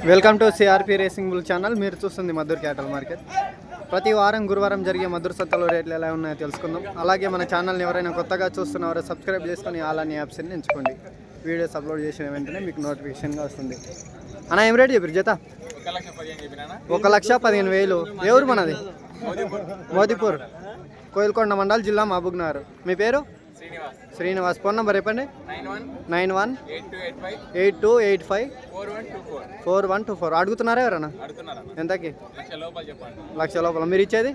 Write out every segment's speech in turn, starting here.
Welcome to CRP racing bull channel. మీరు చూస్తుంది Madhur క్యాటల్ market. ప్రతి వారం గురువారం జరిగే మధుర్ సత్తలో రేట్లు ఎలా ఉన్నాయో తెలుసుకుందాం. అలాగే మన ఛానల్ని ఎవరైనా కొత్తగా చూస్తున్నారో సబ్స్క్రైబ్ చేసుకొని ఆల్ అనే యాప్స్ని ఎంచుకోండి. వీడియోస్ అప్లోడ్ చేసిన వెంటనే మీకు నోటిఫికేషన్గా వస్తుంది. అన్న ఏం రేట్ చెప్పారు జత? 1,15,000. ఎవరు మనది? మోదీపూర్, కోయిల్కొండ మండల్, జిల్లా మహబూబ్నగర్. మీ పేరు? శ్రీనివాస్. ఫోన్ నెంబర్ చెప్పండి. 9182854124. అడుగుతున్నారా ఎవరన్నా? ఎంతకి? 1,00,000 లోపల. మీరు ఇచ్చేది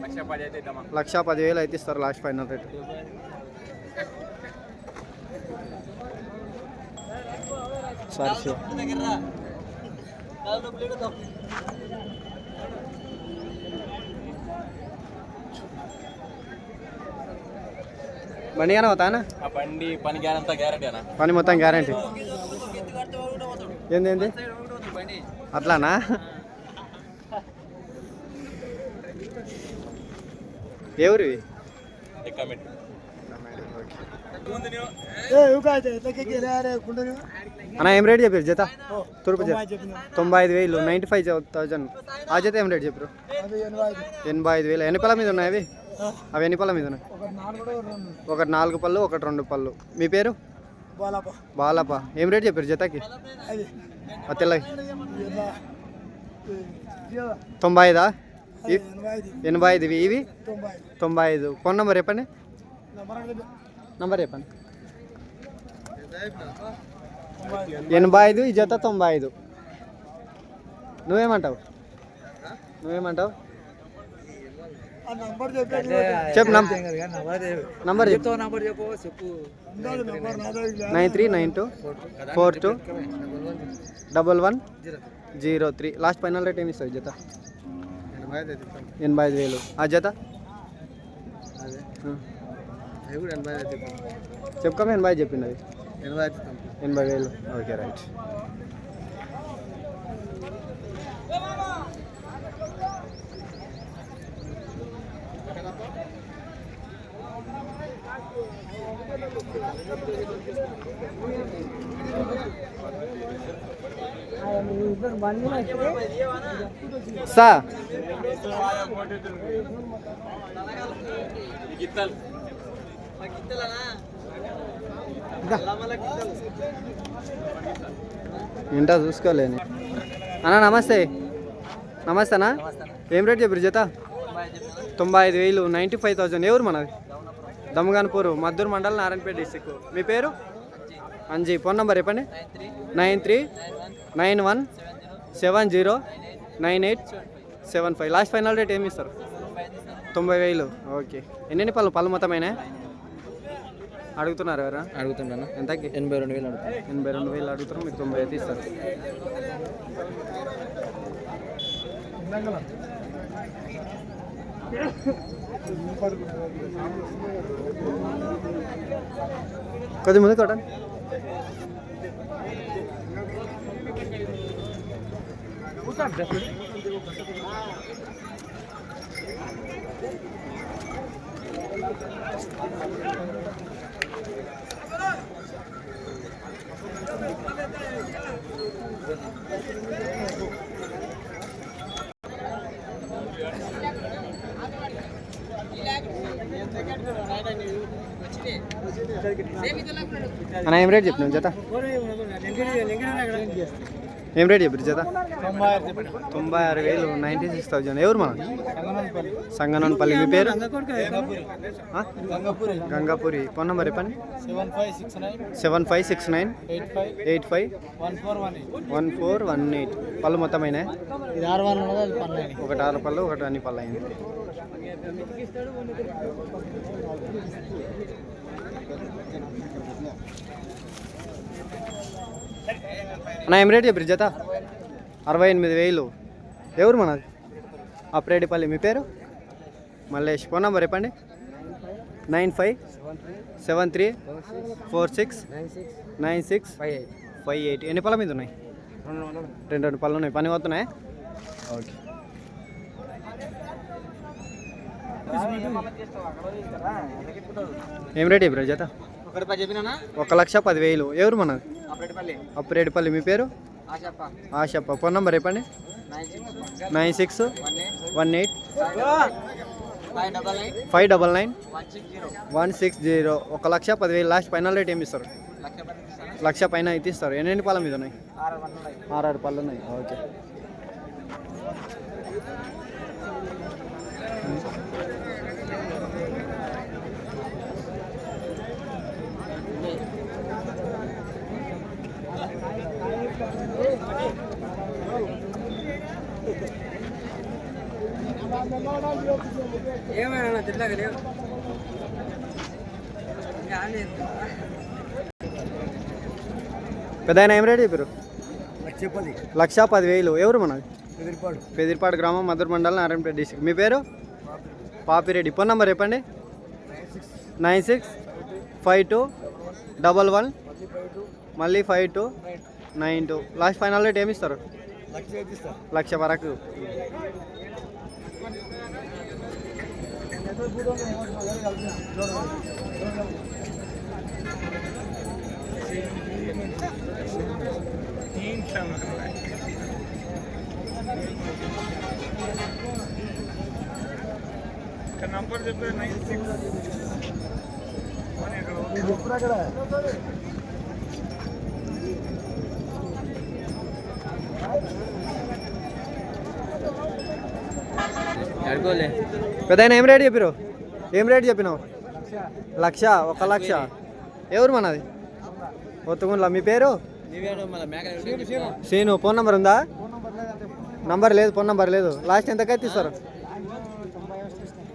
1,10,000 అయితే ఇస్తారు. Last final rate. సరే బండి కానీ అవుతానా? పని మొత్తం గ్యారంటీ. ఏంది అట్లానా? ఎవరివి? అన్న ఏం రేట్ చెప్పారు జత? తూర్పు జత 95,000, 95,000. ఆ జత ఏం రేట్ చెప్పారు? 85,000. ఎన్ని పళ్ళ మీద ఉన్నాయి అవి? అవి ఎన్ని పళ్ళ మీద ఉన్నాయి? ఒకటి 4 పళ్ళు, ఒకటి 2 పళ్ళు. మీ పేరు? బాలప్ప. ఏం రేట్ చెప్పారు జతకి? తెల్లవి 95. 85. ఇవి 95. ఫోన్ నెంబర్ చెప్పండి. నంబర్ చెప్పండి. 85. ఈ జత 95. నువ్వేమంటావు? చెప్పు నంబర్ చెప్పు. 9392421103. లాస్ట్ ఫైనల్ రేట్ ఏమి ఇస్తుంది జత? 85,000. ఆ జత చెప్పుకోమే. 80 చెప్పింది. అది 80,000. Okay right. సా ఏంటో చూసుకోలేని. అన్నా నమస్తే. అన్నా ఏం రేట్ చెప్పారు జత? 95,000, 95,000. ఎవరు మనది? దమ్గాన్పూర్, మద్దూరు మండల్, నారాయణపేట డిస్టిక్. మీ పేరు? అంజీ. ఫోన్ నెంబర్ చెప్పండి. 9391709875. లాస్ట్ ఫైనల్ రేట్ ఏమి ఇస్తారు? 90,000. ఓకే. ఎన్ని పళ్ళు మొత్తమైనా అడుగుతున్నారు ఎవరా? అడుగుతున్నాను. ఎంతకి? 82,000 అడుగుతారు. 82,000 అడుగుతారు. మీకు 90 అయితే ఇస్తారు. కొద్ది ముందు కొట్టండి. అన్న ఏం రేట్ చెప్పినావు జత? ఏం రేట్ చెప్పారు జత? 96,000, 96,000. ఎవరు మన? సంగనపల్లి. మీ పేరు? గంగాపురి. ఫోన్ నెంబర్ చెప్పండి. 7569851418. పళ్ళు మొత్తమైనా? ఒకటి 6 పళ్ళు, ఒకటి అన్ని పళ్ళు అయింది. అన్న ఏం రేట్ చెప్పారు జత? 68,000. ఎవరు మనది? అప్రేడిపల్లి. మీ పేరు? మల్లేష్. ఫోన్ నెంబర్ చెప్పండి. 9573469658. ఎన్ని పళ్ళ మీద ఉన్నాయి? 2 పళ్ళు ఉన్నాయి. పని పోతున్నాయి. ఓకే. ఏం రేట్ చెప్పారు జత? 1,10,000. ఎవరు మనది? అప్రేడిపల్లి. మీ పేరు? ఆశప్ప. ఫోన్ నెంబర్ చెప్పండి. 9618 599 160. 1,10,000 లాస్ట్ ఫైనల్ రేట్ ఏమి ఇస్తారు? 1,00,000 పైన అయితే ఇస్తారు. ఎన్ని పళ్ళ మీద ఉన్నాయి? 6 పళ్ళు ఉన్నాయి. ఓకే. ఏమైనా పెద్ద ఆయన ఏం రేట్ చెప్పారు? 1,10,000. ఎవరు మనది? పెదిరిపాడు గ్రామం, మధుర మండలం, నారాయణపేట డిస్ట్రిక్ట్. మీ పేరు? పాపిరెడ్డి. ఫోన్ నెంబర్ చెప్పండి. 965211 మళ్ళీ 5292. లాస్ట్ ఫైనల్ రేట్ ఏమి ఇస్తారు? 1,00,000 వరకు. నంబర్ చెప్పే 96 పెద్ద ఏం రేట్ చెప్పారు? ఏం రేట్ చెప్పినావు? 1,00,000. 1,00,000. ఎవరు మనది? ఒత్తుగుండ్ల. మీ పేరు? సీను. ఫోన్ నెంబర్ ఉందా? నంబర్ లేదు. ఫోన్ నెంబర్ లేదు. లాస్ట్ ఎంతకైతే ఇస్తారు?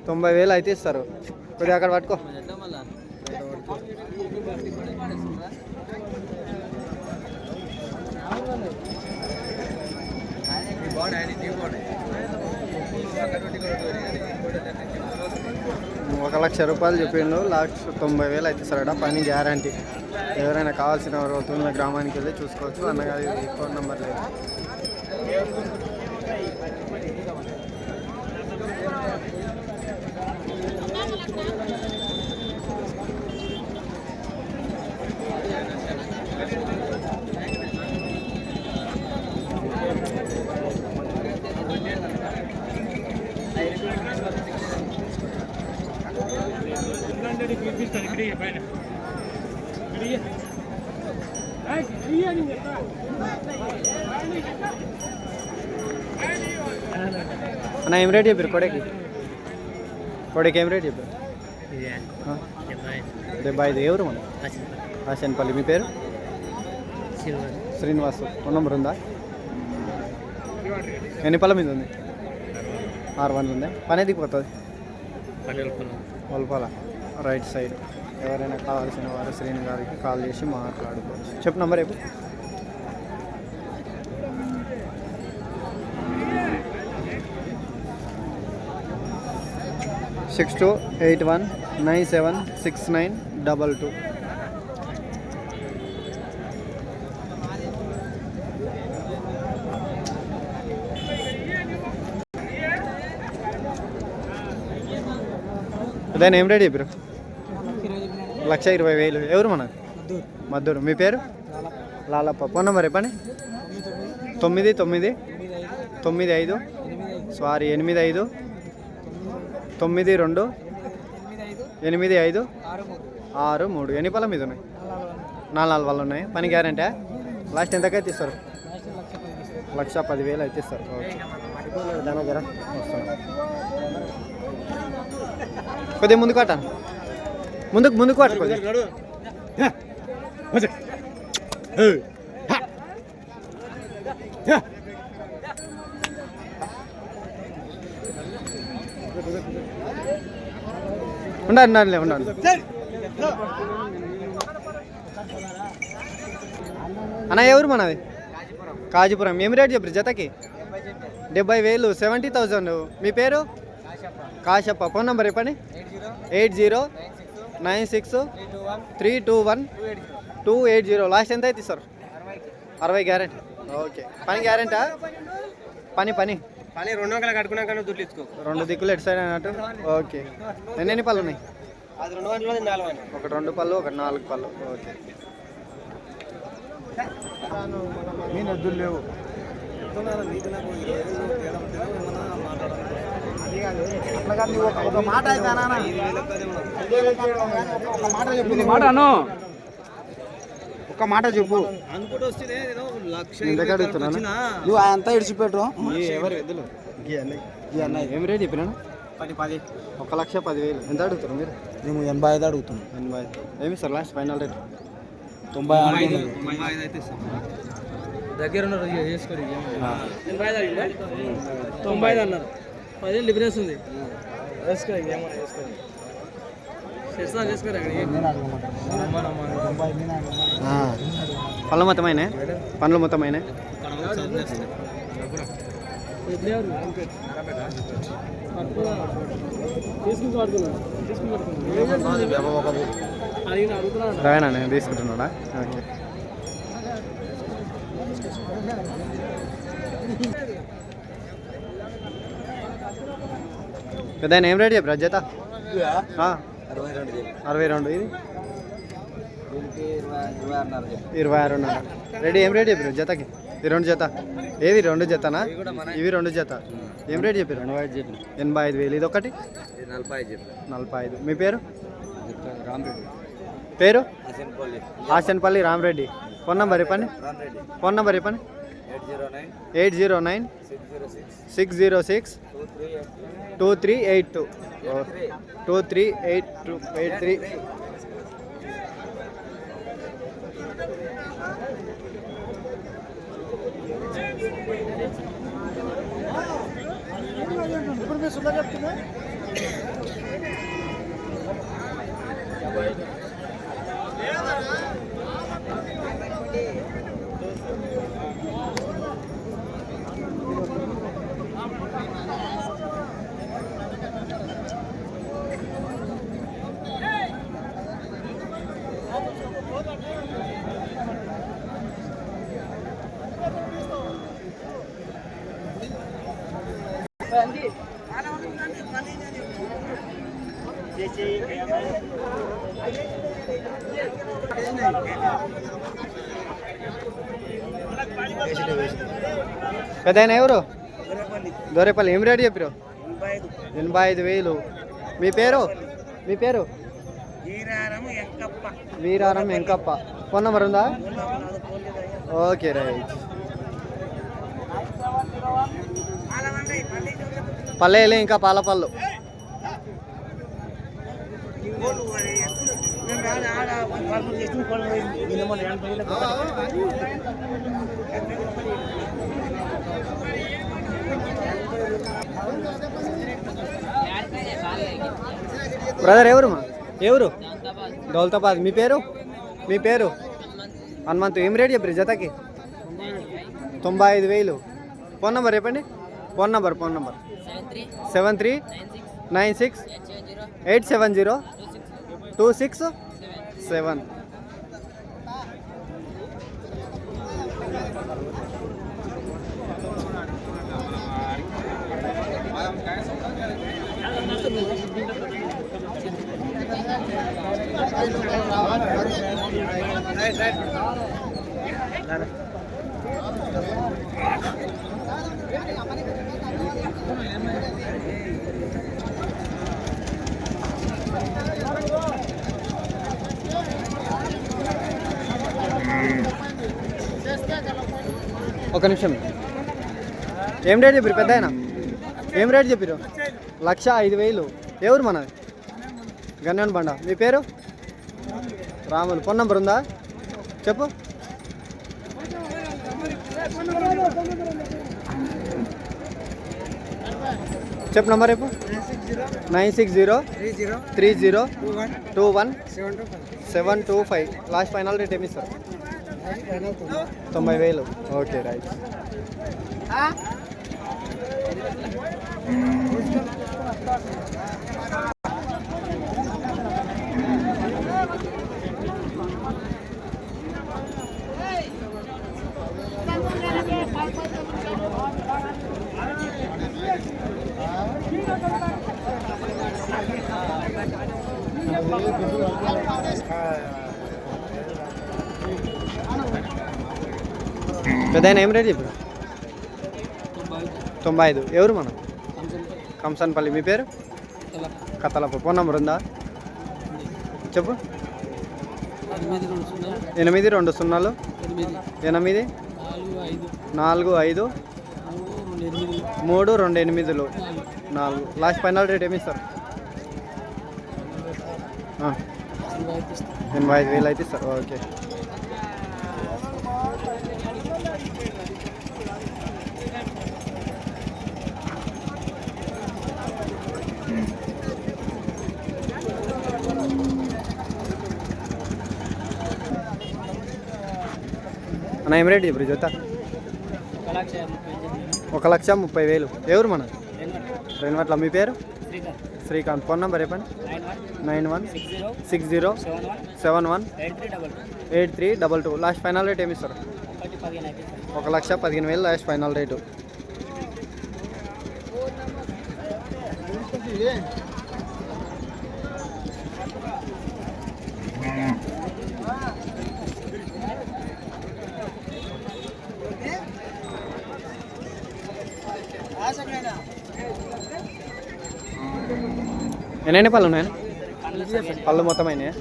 90,000 అయితే ఇస్తారు. కొద్దిగా అక్కడ పట్టుకో. ₹1,00,000 చెప్పిండు. లాస్ట్ 90,000 అయితే ఇస్తారట. పని గ్యారంటీ. ఎవరైనా కావాల్సిన వారు గ్రామానికి వెళ్ళి చూసుకోవచ్చు. అన్నగారి ఫోన్ నెంబర్ లేదు. అన్న ఏం రేట్ చెప్పారు? కోడకి ఏం రేట్ చెప్పారు? 75. ఎవరు మన? ఆశన్పల్లి. మీ పేరు? శ్రీనివాస్. ఫోన్ నెంబర్ ఉందా? ఎన్ని పళ్ళ మీద ఉంది? 6 పళ్ళు ఉందా? పని దిగిపోతుంది. వల్పాల రైట్ సైడ్. ఎవరైనా కావాల్సిన వారు శ్రీని గారికి కాల్ చేసి మాట్లాడుకోవచ్చు. చెప్పు నంబర్ చెప్పు. 6281976922. దాని ఏం రేట్ చెప్పారు? 1,20,000. ఎవరు మనది? మద్దూరు. మీ పేరు? లాలప్ప. ఫోన్ నెంబర్ చెప్పండి. 9995 85 92 85 63. ఎన్ని పళ్ళ మీద ఉన్నాయి? 4 పళ్ళు ఉన్నాయి. పని గ్యారంటీ. లాస్ట్ ఎంతకైతే ఇస్తారు? 1,10,000 అయితే ఇస్తారు. ఓకే. కొద్దిగా ముందుకు పట్ట. ముందుకు పట్టు. ఉండండి. అన్న ఎవరు మనది? కాజీపురం. ఏమి రేట్ చెప్పారు జతకి? 70,000. 70,000. మీ పేరు? కాశప్ప. ఫోన్ నెంబర్ చెప్పండి. 8096321280. లాస్ట్ ఎంత అయితే ఇస్తారు? 60 గ్యారెంటీ. ఓకే. పని గ్యారెంటా? పని 2 వంకలు కట్టుకున్నాక దుడ్లు ఇచ్చుకో. 2 దిక్కులు ఎటు సైడ్ అన్నట్టు. ఓకే. ఎన్ని పళ్ళు ఉన్నాయి? అది 2 వందలు, 4 వందలు. ఒకటి 2 పళ్ళు, ఒకటి 4 పళ్ళు. ఓకే. నేను ఎద్దులు లేవు. ఒక మాట ఒక మాట చెప్పు. నువ్వు అంతా ఇడిచిపెట్టు. ఎవరు ఎద్దులు ఏం రేట్ చెప్పినాను? 1,10,000. ఎంత అడుగుతారు మీరు? మేము 85 అడుగుతున్నాం. 85 ఏమి సార్ లాస్ట్ ఫైనల్ రేట్? 95 అయితే దగ్గర 95 అన్నారు. 10 డిఫరెన్స్ ఉంది. పళ్ళు మొత్తమైన పండ్లు మొత్తమైన రవేనా నేను తీసుకుంటున్నాడా? ఓకే. పెద్ద ఏం రేట్ చెప్పరా జత? 62. ఇది 26. రెడీ ఏం రేట్ చెప్పారు జతకి? ఈ 2 జత ఏవి? 2 జతనా? ఇవి 2 జత ఏం రేట్ చెప్పారు? 85,000. ఇది ఒకటి 45. మీ పేరు? పేరు ఆశన్పల్లి రామరెడ్డి. ఫోన్ నంబర్ చెప్పండి. 809 606 2382. 2383. పెద్దయినా ఎవరు? దొరేపల్లి. ఏం రేటు చెప్పారు? 85,000. మీ పేరు? వీరారం ఎంకప్ప. ఫోన్ నెంబర్ ఉందా? Okay right. పల్లెలు ఇంకా పాలపళ్ళు. బ్రదర్ ఎవరు? దౌలతాబాద్. మీ పేరు? హనుమంతు. ఏం రేట్ చెప్పారు జతకి? 95,000. ఫోన్ నెంబర్ చెప్పండి. Phone number 7396 870 267. ఒక నిమిషం. ఏం రేట్ చెప్పారు పెద్ద ఆయన? ఏం రేట్ చెప్పారు? 1,05,000. ఎవరు మనది? గన్నేన్ బండ. మీ పేరు? రాములు. ఫోన్ నెంబర్ ఉందా? చెప్పు. చెప్పు నంబర్ రేపు. 960 30 21 725. లాస్ట్ ఫైనల్ రేట్ ఏమి సార్? 90,000. Okay right. పెద్ద ఏం రేట్ చెప్పారు? 95. ఎవరు మనం? కంసన్పల్లి. మీ పేరు? కత్తలప్ప. ఫోన్ నెంబర్ ఉందా? చెప్పు. 820 8 45 328 4. లాస్ట్ ఫైనల్ రేట్ ఏమి ఇస్తారు? 85,000 అయితే ఇస్తారు. ఓకే. అన్న ఏం రేట్ ఇప్పుడు జత? 1,30,000. ఎవరు మన? రెన్వట్ల. మీ పేరు? శ్రీకాంత్. ఫోన్ నెంబర్ చెప్పండి. 9160718322. లాస్ట్ ఫైనల్ రేట్ ఏమి ఇస్తారు? 1,15,000 లాస్ట్ ఫైనల్ రేటు. ఎన్ని పళ్ళు ఉన్నాయని? పళ్ళు మొత్తం అయినాయా?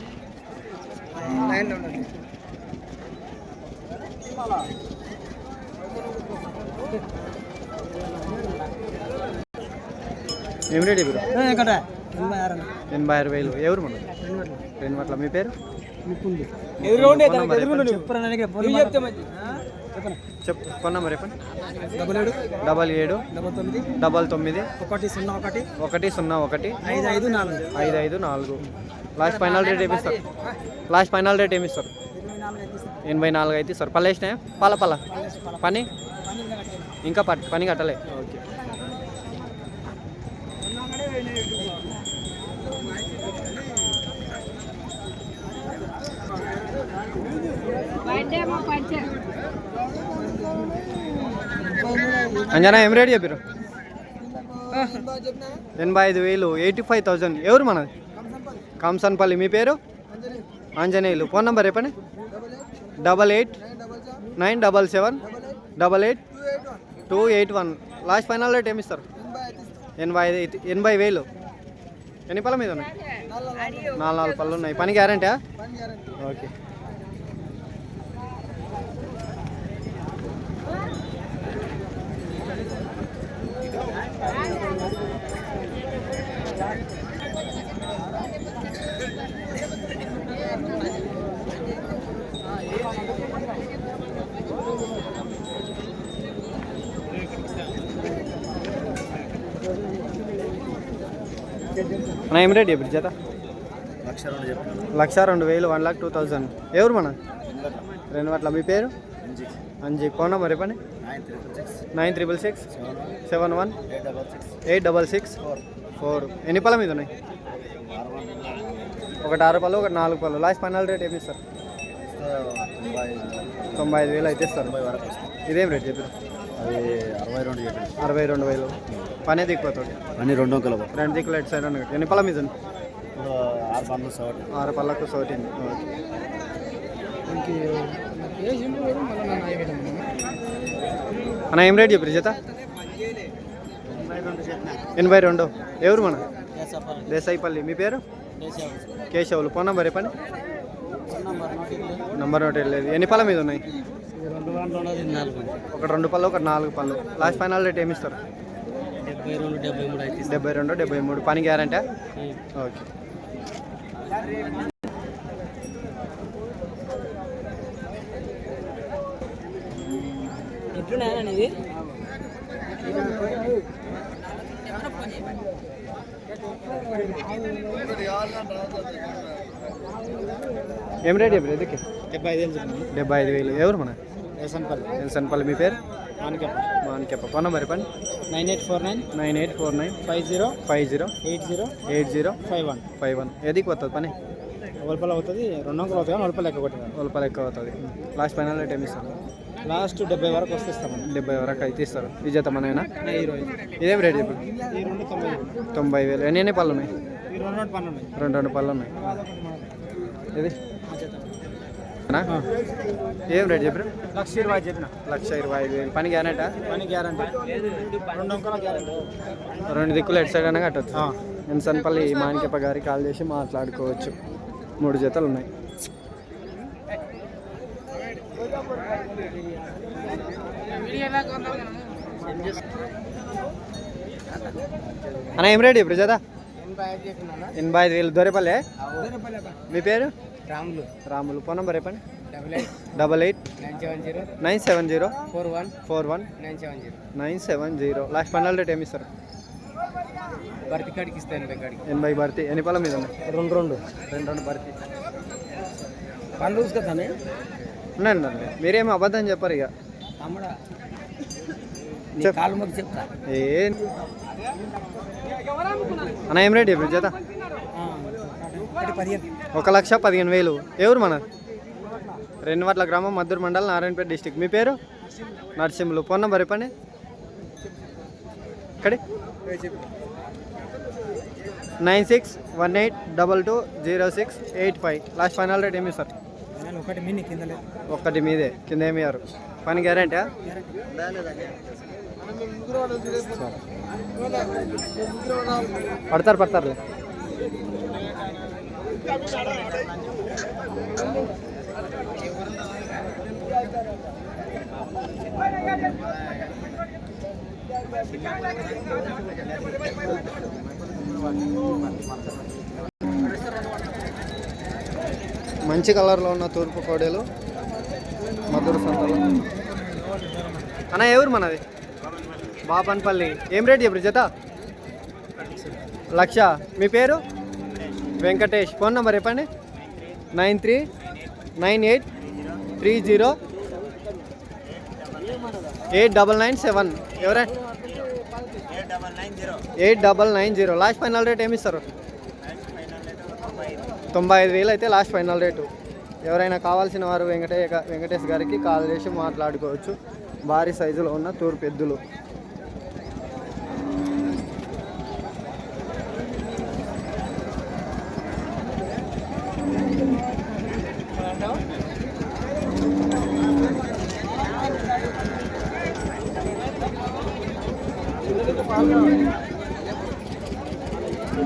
ఏం రేట్ ఇప్పుడు? 86,000. ఎవరు మనం? రెన్వట్ల. మీ పేరు? చెప్పు. ఫోన్ నెంబర్ చెప్పండి. 77 99 101 554. Last final rate ఏమిస్తారు? 84 అయితే ఇస్తారు. పళ్ళు వేసినాయా? పల్ల పని ఇంకా పని కట్టలే. ఓకే. అంజనా ఏం రేట్ చెప్పారు? 85,000. 85,000. ఎవరు మనది? కంసన్పల్లి. మీ పేరు? ఆంజనేయులు. ఫోన్ నెంబర్ చెప్పండి. 8897788281. లాస్ట్ ఫైనల్ రేట్ ఏమి ఇస్తారు? 80,000. ఎన్ని పళ్ళ మీద ఉన్నాయి? 4 పళ్ళు ఉన్నాయి. పని గ్యారంటీ? ఓకే. మన ఏం రేట్ ఇప్పుడు జత? 1,02,000. 1,02,000. ఎవరు మన? రెన్వట్ల. మీ పేరు? అంజీ. ఫోన్ నెంబర్ చెప్పండి. 9666 71 866 4. ఎన్ని పళ్ళ మీద ఉన్నాయి? ఒకటి 6 పళ్ళు, ఒకటి 4 పళ్ళు. లాస్ట్ ఫైనల్ రేట్ ఏమి ఇస్తారు? 95,000 అయితే ఇస్తారు. ఇదేం రేట్ చెప్పారు? 62,000. పనే దిక్కుపోతుంది. అన్ని 2 దిక్కులు ఎటు సైడ్ ఉన్నాయి. ఎన్ని పళ్ళ మీద ఉంది? 6 పళ్ళకు 14. అన్న ఏం రేట్ చెప్పారు జత? 82. ఎవరు మన? దేశాయిపల్లి. మీ పేరు? కేశవులు. ఫోన్ నెంబర్ చెప్పండి. నంబర్ నోట్ లేదు. ఎన్ని పళ్ళ మీద ఉన్నాయి? ఒకటి 2 పళ్ళు, ఒకటి 4 పళ్ళు. లాస్ట్ ఫైనల్ రేట్ ఏమి ఇస్తారు? 72 73. పని గ్యారంటీ? ఓకే. ఏం రేట్ చెప్పారు? ఎదుకి 75,000. ఎవరు మన? ఎల్సన్పల్లి. మీ పేరు? మానికెప్ప. ఫోన్ నెంబర్ చెప్పండి. 9849 50 8051. ఏదికి వస్తుంది పని? రూపాయలు అవుతుంది. 2 అంకులు అవుతుంది. 4 రూపాయలు ఎక్కువ అవుతుంది. లాస్ట్ ఫైనల్ రేట్ ఏమి ఇస్తారు? లాస్ట్ 70 వరకు వస్తామండి. 70 వరకు అయితే ఇస్తారు. ఈ జత మనమేనా? ఇదేం రేట్ ఇప్పుడు? 90,000. ఎన్ని పళ్ళు ఉన్నాయి? 2 పళ్ళు ఉన్నాయి. ఇది ఏం రేట్ చెప్పారు? 1,20,000 చెప్పిన. 1,25,000. పని గ్యారెంటా? పని గ్యారంటీ. 2 అంకల గ్యారంటీ. రెండు దిక్కులు ఎటు సైడ్ అయినా కట్టచ్చు. ఎన్సన్పల్లి మానికప్ప గారికి కాల్ చేసి మాట్లాడుకోవచ్చు. 3 జతలు ఉన్నాయి. అన్న ఏం రేట్ ఇప్పుడు జత? 85,000. దొరేపల్లె. మీ పేరు? రాములు. రాములు. ఫోన్ నెంబర్ చెప్పండి. 88 88 970 లాస్ట్ ఫైనల్ రేట్ ఏమి ఇస్తారు? భర్తీ కాడికి ఇస్తాను. 80 భర్తీ. ఎన్ని పళ్ళ మీద ఉన్నాయి? 2 భర్తీ పళ్ళు చూసుకొస్తానే ఉండండి. మీరేమో అబద్ధం చెప్పారు ఇక. తమ్ముడా చెప్. కాలు మొక్కి చెప్తా. ఏ అన్న ఏం రేట్ ఇప్పుడు జత? 1,15,000. ఎవరు మన? రెన్వట్ల గ్రామం, మద్దూరు మండలం, నారాయణపేట డిస్టిక్. మీ పేరు? నరసింహులు. ఫోన్ నెంబర్ చెప్పండి. ఇక్కడి 9618220685. లాస్ట్ ఫైనల్ రేట్ ఏమి సార్? 1 మీదే. కింద ఏమి ఇయ్యారు? పని గ్యారెంటీ? పడతారులే. మంచి కలర్లో ఉన్న తూర్పు కోడేలు మధుర సంతలో. అన్న ఎవరు మనది? బాపన్పల్లి. ఏం రేట్ చెప్పు జత? 1,00,000. మీ పేరు? వెంకటేష్. ఫోన్ నెంబర్ చెప్పండి. 9398308997. ఎవరా? 8990. లాస్ట్ ఫైనల్ రేట్ ఏమి ఇస్తారు? 95,000 అయితే లాస్ట్ ఫైనల్ రేటు. ఎవరైనా కావాల్సిన వారు వెంకటేష్ గారికి కాల్ చేసి మాట్లాడుకోవచ్చు. భారీ సైజులో ఉన్న తూర్పు ఎద్దులు. పాలు